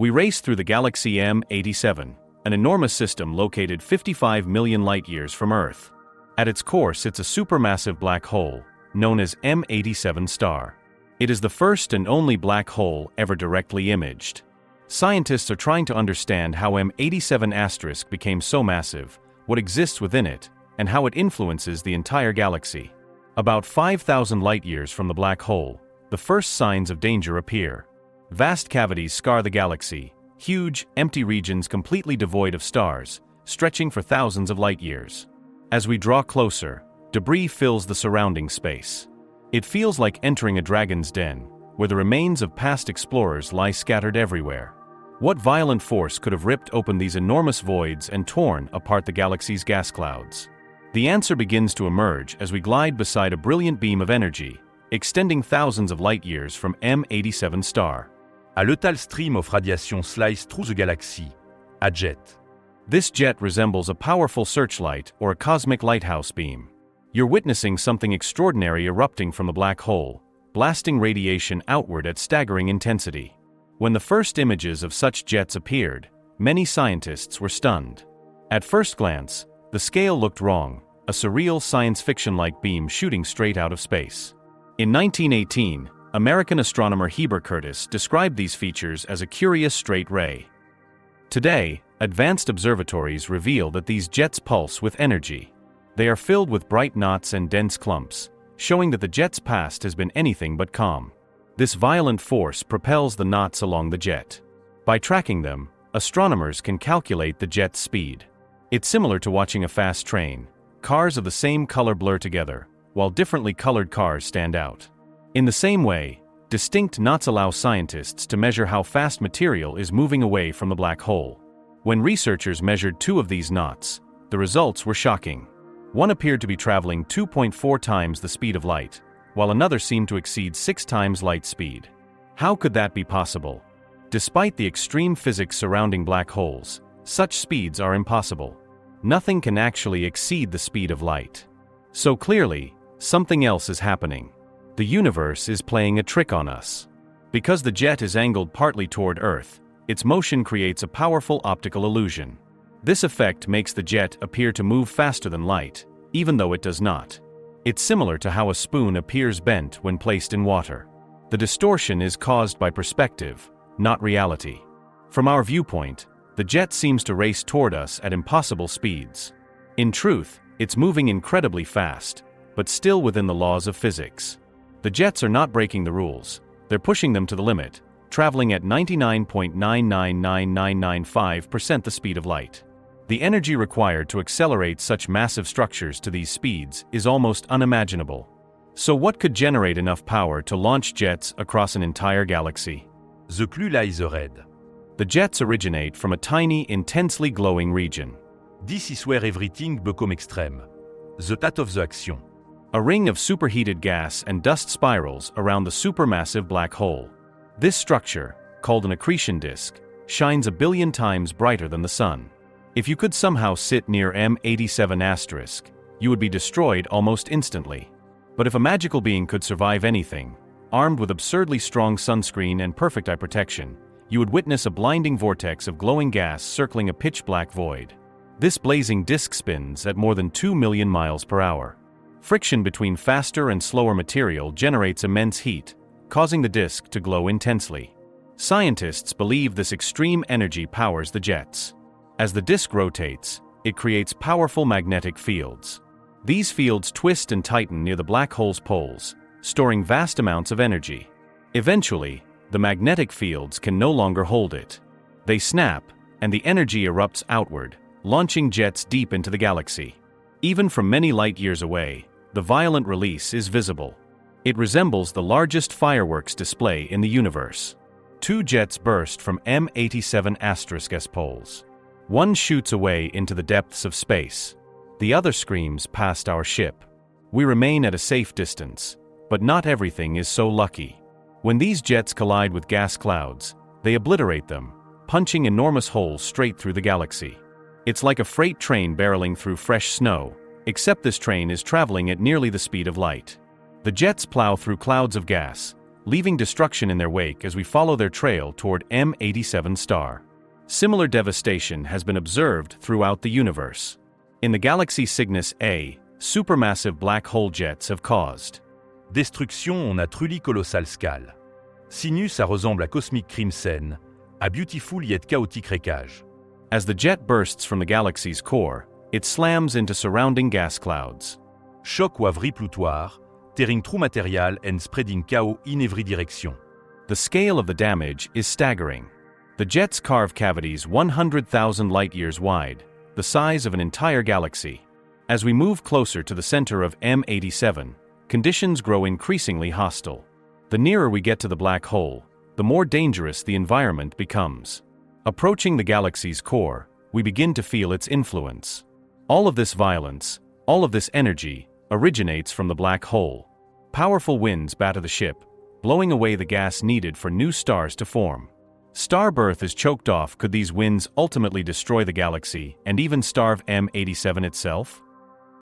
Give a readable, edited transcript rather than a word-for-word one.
We race through the galaxy M87, an enormous system located 55 million light-years from Earth. At its core sits a supermassive black hole, known as M87 star. It is the first and only black hole ever directly imaged. Scientists are trying to understand how M87* became so massive, what exists within it, and how it influences the entire galaxy. About 5,000 light-years from the black hole, the first signs of danger appear. Vast cavities scar the galaxy, huge, empty regions completely devoid of stars, stretching for thousands of light-years. As we draw closer, debris fills the surrounding space. It feels like entering a dragon's den, where the remains of past explorers lie scattered everywhere. What violent force could have ripped open these enormous voids and torn apart the galaxy's gas clouds? The answer begins to emerge as we glide beside a brilliant beam of energy, extending thousands of light-years from M87 star. A lethal stream of radiation sliced through the galaxy, a jet. This jet resembles a powerful searchlight or a cosmic lighthouse beam. You're witnessing something extraordinary erupting from the black hole, blasting radiation outward at staggering intensity. When the first images of such jets appeared, many scientists were stunned. At first glance, the scale looked wrong, a surreal science fiction-like beam shooting straight out of space. In 1918, American astronomer Heber Curtis described these features as a curious straight ray. Today, advanced observatories reveal that these jets pulse with energy. They are filled with bright knots and dense clumps, showing that the jet's past has been anything but calm. This violent force propels the knots along the jet. By tracking them, astronomers can calculate the jet's speed. It's similar to watching a fast train. Cars of the same color blur together, while differently colored cars stand out. In the same way, distinct knots allow scientists to measure how fast material is moving away from the black hole. When researchers measured 2 of these knots, the results were shocking. One appeared to be traveling 2.4 times the speed of light, while another seemed to exceed 6 times light speed. How could that be possible? Despite the extreme physics surrounding black holes, such speeds are impossible. Nothing can actually exceed the speed of light. So clearly, something else is happening. The universe is playing a trick on us. Because the jet is angled partly toward Earth, its motion creates a powerful optical illusion. This effect makes the jet appear to move faster than light, even though it does not. It's similar to how a spoon appears bent when placed in water. The distortion is caused by perspective, not reality. From our viewpoint, the jet seems to race toward us at impossible speeds. In truth, it's moving incredibly fast, but still within the laws of physics. The jets are not breaking the rules, they're pushing them to the limit, traveling at 99.999995% the speed of light. The energy required to accelerate such massive structures to these speeds is almost unimaginable. So what could generate enough power to launch jets across an entire galaxy? The clue lies ahead. The jets originate from a tiny, intensely glowing region. This is where everything becomes extreme. The date of the action. A ring of superheated gas and dust spirals around the supermassive black hole. This structure, called an accretion disk, shines a billion times brighter than the sun. If you could somehow sit near M87*, you would be destroyed almost instantly. But if a magical being could survive anything, armed with absurdly strong sunscreen and perfect eye protection, you would witness a blinding vortex of glowing gas circling a pitch-black void. This blazing disk spins at more than 2 million miles per hour. Friction between faster and slower material generates immense heat, causing the disk to glow intensely. Scientists believe this extreme energy powers the jets. As the disk rotates, it creates powerful magnetic fields. These fields twist and tighten near the black hole's poles, storing vast amounts of energy. Eventually, the magnetic fields can no longer hold it. They snap, and the energy erupts outward, launching jets deep into the galaxy. Even from many light-years away, the violent release is visible. It resembles the largest fireworks display in the universe. 2 jets burst from M87*'s poles. One shoots away into the depths of space. The other screams past our ship. We remain at a safe distance, but not everything is so lucky. When these jets collide with gas clouds, they obliterate them, punching enormous holes straight through the galaxy. It's like a freight train barreling through fresh snow, except this train is traveling at nearly the speed of light. The jets plow through clouds of gas, leaving destruction in their wake as we follow their trail toward M87 star. Similar devastation has been observed throughout the universe. In the galaxy Cygnus A, supermassive black hole jets have caused Destruction en a truly colossale scale. Cygnus a ressemble à cosmic crimson, à beautiful yet chaotic wreckage. As the jet bursts from the galaxy's core, it slams into surrounding gas clouds. Choc ou avri plutoire, tearing through material and spreading chaos in every direction. The scale of the damage is staggering. The jets carve cavities 100,000 light-years wide, the size of an entire galaxy. As we move closer to the center of M87, conditions grow increasingly hostile. The nearer we get to the black hole, the more dangerous the environment becomes. Approaching the galaxy's core, we begin to feel its influence. All of this violence, all of this energy, originates from the black hole. Powerful winds batter the ship, blowing away the gas needed for new stars to form. Star birth is choked off. Could these winds ultimately destroy the galaxy and even starve M87 itself?